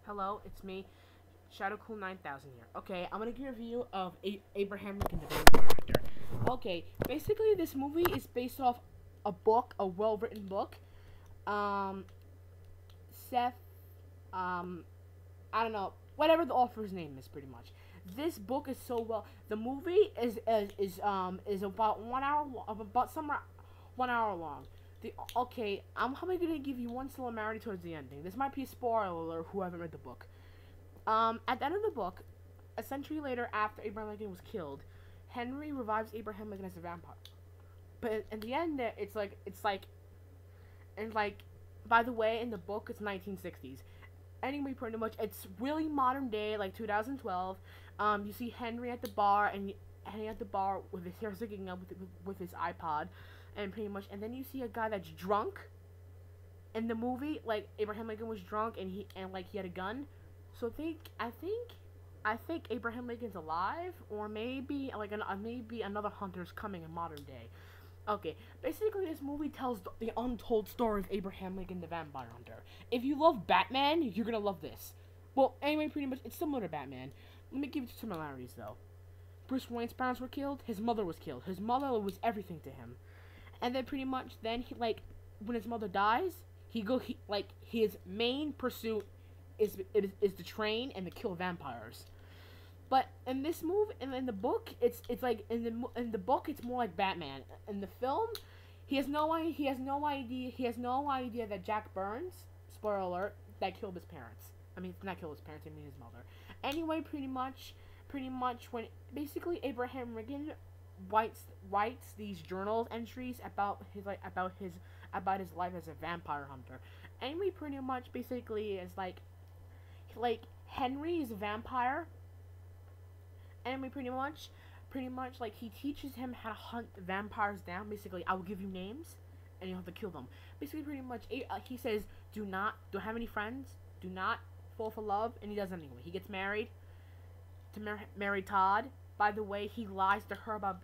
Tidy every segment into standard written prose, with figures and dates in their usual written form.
Hello, it's me, ShadowCool9000 here. Okay, I'm gonna give you a review of Abraham Lincoln, the Vampire Hunter. Okay, basically this movie is based off a book, a well-written book. Um, Seth, I don't know, whatever the author's name is, pretty much. This book is so well. The movie is about 1 hour, about somewhere 1 hour long. I'm probably gonna give you one similarity towards the ending. This might be a spoiler alert who haven't read the book. At the end of the book, a century later after Abraham Lincoln was killed, Henry revives Abraham Lincoln as a vampire. But in the end, and like, by the way, in the book, it's 1960s. Anyway, pretty much, it's really modern day, like 2012. You see Henry at the bar, and Henry at the bar with his hair sticking up with his iPod, and pretty much, and then you see a guy that's drunk. In the movie, like Abraham Lincoln was drunk, and he had a gun. So I think Abraham Lincoln's alive, or maybe maybe another hunter's coming in modern day. Okay, basically this movie tells the untold story of Abraham Lincoln, the Vampire Hunter. If you love Batman, you're gonna love this. Well, anyway, pretty much it's similar to Batman. Let me give you some similarities though. Bruce Wayne's parents were killed. His mother was killed. His mother was everything to him. And then pretty much when his mother dies, his main pursuit is to train and to kill vampires. But in this movie, in the book, it's like in the book it's more like Batman. In the film, he has no idea that Jack Burns, spoiler alert, that killed his parents. I mean, not killed his parents, I mean his mother. Anyway, pretty much when basically Abraham Lincoln writes these journal entries about his life as a vampire hunter. Anyway, pretty much basically is like Henry is a vampire, and we pretty much like he teaches him how to hunt the vampires down. Basically, I will give you names, and you have to kill them. Basically, pretty much he says, don't have any friends, do not fall for love, and he does anyway. He gets married to Mary Todd. By the way, he lies to her about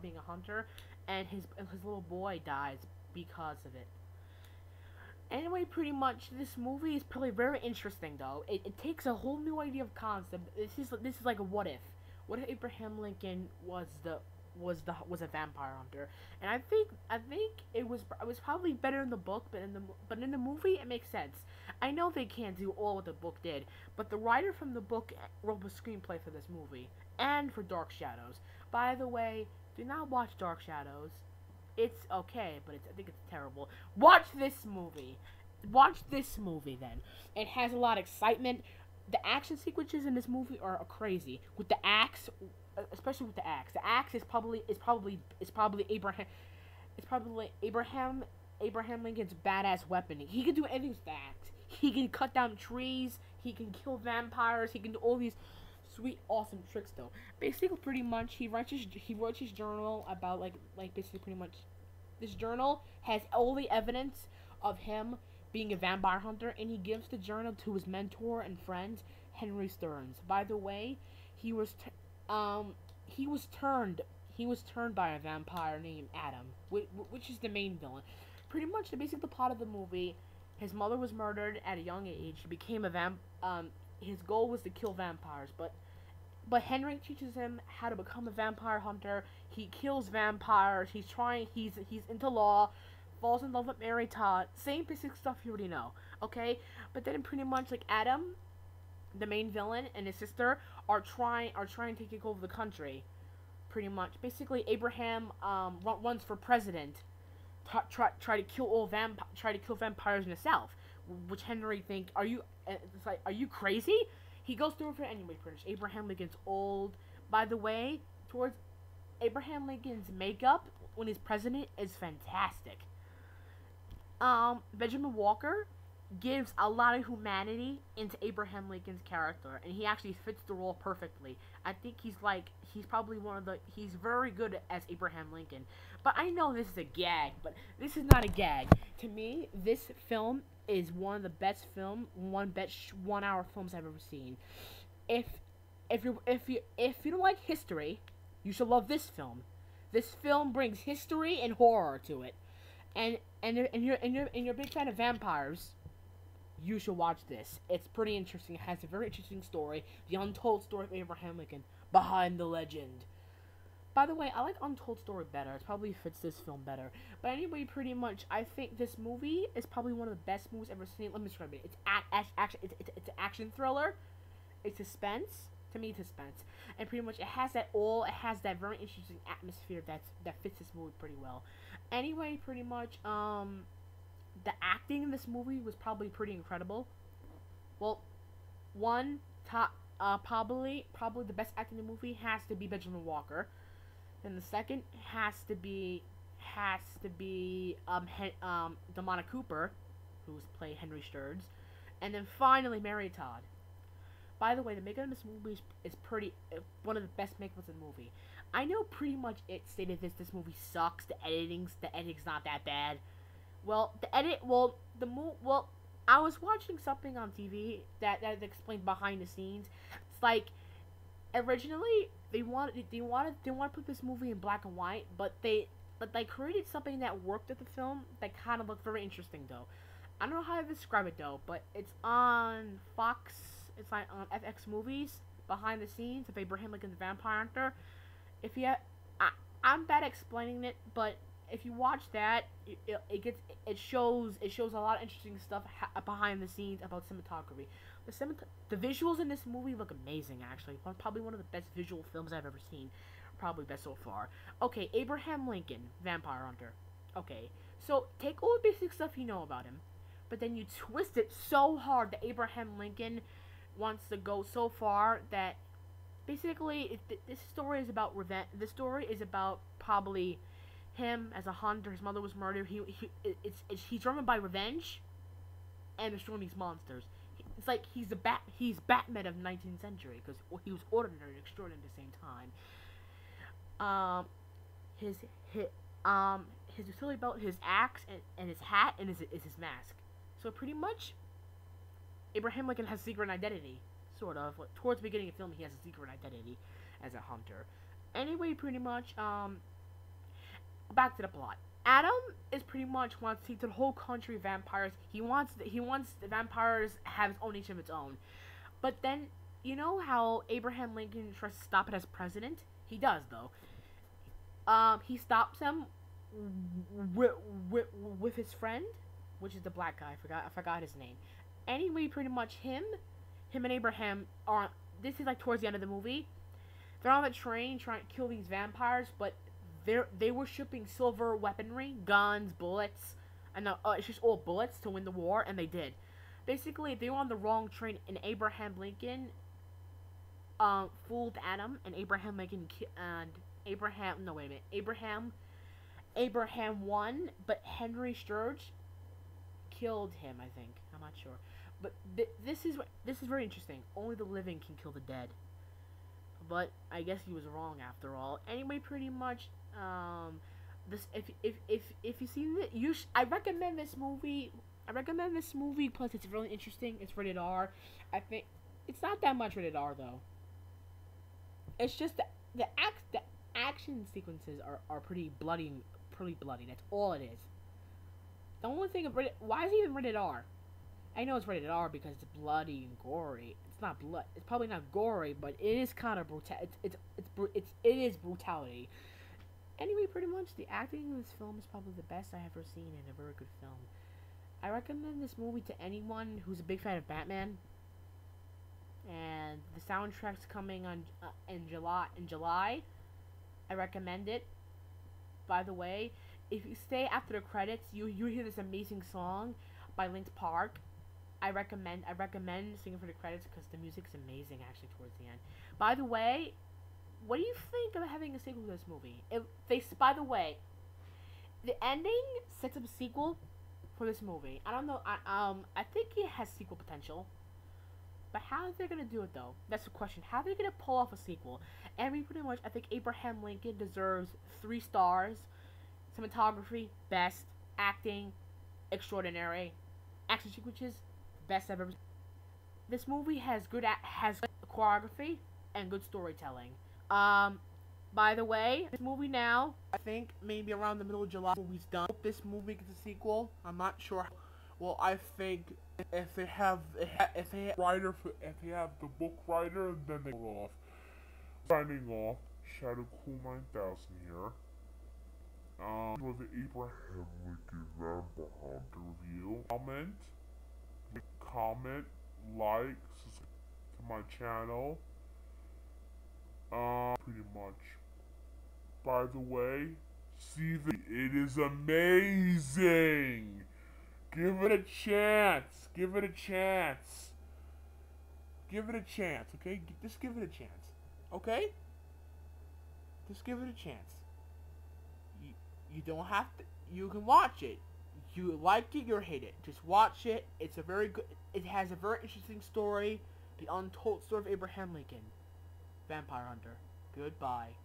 being a hunter, and his little boy dies because of it. Anyway, pretty much this movie is probably very interesting though. It takes a whole new idea of concept. This is like a what if. What if Abraham Lincoln was a vampire hunter? And I think it was probably better in the book, but in the movie it makes sense. I know they can't do all what the book did, but the writer from the book wrote a screenplay for this movie and for Dark Shadows. By the way, do not watch Dark Shadows. It's okay, but I think it's terrible. Watch this movie. Watch this movie then. It has a lot of excitement. The action sequences in this movie are crazy. With the axe, especially with the axe. The axe is probably Abraham Lincoln's badass weapon. He can do anything with the axe. He can cut down trees. He can kill vampires. He can do all these sweet, awesome tricks though. Basically, pretty much, he wrote his journal about basically pretty much. This journal has all the evidence of him being a vampire hunter, and he gives the journal to his mentor and friend Henry Stearns. By the way, he was turned by a vampire named Adam, which is the main villain. Pretty much, the plot of the movie. His mother was murdered at a young age. He became his goal was to kill vampires, but Henry teaches him how to become a vampire hunter. He kills vampires. He's into law. Falls in love with Mary Todd. Same basic stuff you already know. Okay, but then pretty much Adam, the main villain, and his sister are trying to take over the country. Pretty much, basically Abraham runs for president. Try to kill vampires in the South, which Henry think are you crazy? He goes through it for anyway. Pretty much. Abraham Lincoln's old. By the way, towards Abraham Lincoln's makeup when he's president is fantastic. Benjamin Walker gives a lot of humanity into Abraham Lincoln's character, and he actually fits the role perfectly. I think he's very good as Abraham Lincoln. But I know this is a gag, but this is not a gag. To me, this film is one of the best 1 hour films I've ever seen. If you don't like history, you should love this film. This film brings history and horror to it. And you're a big fan of vampires, you should watch this. It's pretty interesting. It has a very interesting story. The untold story of Abraham Lincoln behind the legend. By the way, I like Untold Story better. It probably fits this film better. But anyway, pretty much, I think this movie is probably one of the best movies ever seen. Let me describe it. It's action. It's an action thriller. It's suspense. To me, it's suspense. And pretty much, it has that very interesting atmosphere that fits this movie pretty well. Anyway, pretty much, the acting in this movie was probably pretty incredible. Well, probably the best acting in the movie has to be Benjamin Walker. Then the second has to be Demona Cooper, who's played Henry Sturge, and then finally Mary Todd. By the way, the makeup in this movie is pretty one of the best makeups in the movie. I know pretty much it stated this movie sucks. The editing's not that bad. Well, I was watching something on TV that explained behind the scenes. It's like originally they wanted to put this movie in black and white, but they created something that worked with the film that kind of looked very interesting though. I don't know how to describe it though, but it's on Fox. It's like on FX Movies, behind the scenes of Abraham Lincoln the Vampire Hunter. I'm bad at explaining it, but if you watch that, it shows a lot of interesting stuff behind the scenes about cinematography. The visuals in this movie look amazing, actually. Probably one of the best visual films I've ever seen. Probably best so far. Okay, Abraham Lincoln, Vampire Hunter. Okay, so take all the basic stuff you know about him, but then you twist it so hard that Abraham Lincoln wants to go so far that basically this story is about revenge. This story is about probably him as a hunter. His mother was murdered. He's driven by revenge and destroying these monsters. It's like he's Batman of the 19th century because he was ordinary and extraordinary at the same time. His utility belt, his axe, and his hat, and his mask. So pretty much, Abraham Lincoln has a secret identity, sort of. Like, towards the beginning of the film, he has a secret identity as a hunter. Anyway, pretty much, back to the plot. Adam is pretty much wants to take the whole country of vampires. He wants the vampires have its own nation of its own. But then, you know how Abraham Lincoln tries to stop it as president? He does, though. He stops him with his friend, which is the black guy. I forgot his name. Anyway, pretty much him and Abraham are. This is like towards the end of the movie. They're on the train trying to kill these vampires, but they were shipping silver weaponry, guns, bullets, and it's just all bullets to win the war, and they did. Basically, they were on the wrong train, and Abraham Lincoln fooled Adam, and Abraham Lincoln Abraham won, but Henry Sturge killed him. I think, I'm not sure, but this is very interesting. Only the living can kill the dead. But I guess he was wrong after all. Anyway, pretty much, this if you see it, I recommend this movie. Plus, it's really interesting. It's rated R. I think it's not that much rated R though. It's just the action sequences are pretty bloody. That's all it is. The only thing of why is it even rated R? I know it's rated R because it's bloody and gory. It's not blood. It's probably not gory, but it is kind of brutal. It is brutality. Anyway, pretty much the acting in this film is probably the best I have ever seen in a very good film. I recommend this movie to anyone who's a big fan of Batman. And the soundtrack's coming on in July. I recommend it. By the way, if you stay after the credits, you hear this amazing song by Linkin Park. I recommend singing for the credits because the music's amazing actually towards the end. By the way, what do you think of having a sequel to this movie? By the way, the ending sets up a sequel for this movie. I don't know. I think it has sequel potential. But how are they gonna do it though? That's the question. How are they gonna pull off a sequel? And pretty much, I think Abraham Lincoln deserves 3 stars. Cinematography, best. Acting, extraordinary. Action sequences, best I've ever seen. This movie has good choreography and good storytelling. By the way, this movie now, I think maybe around the middle of July, movie's done. This movie gets a sequel. I'm not sure Well, I think if they have if they have the book writer, then they go off. Signing off, Shadow Cool 9000 here. For the Abraham Lincoln Vampire Hunter review. Comment, like, subscribe to my channel. Pretty much. By the way, it is amazing. Give it a chance. Give it a chance. Give it a chance, okay? Just give it a chance, okay? Just give it a chance. You don't have to. You can watch it. You like it, you hate it. Just watch it. It's a very good. It has a very interesting story. The untold story of Abraham Lincoln, Vampire Hunter. Goodbye.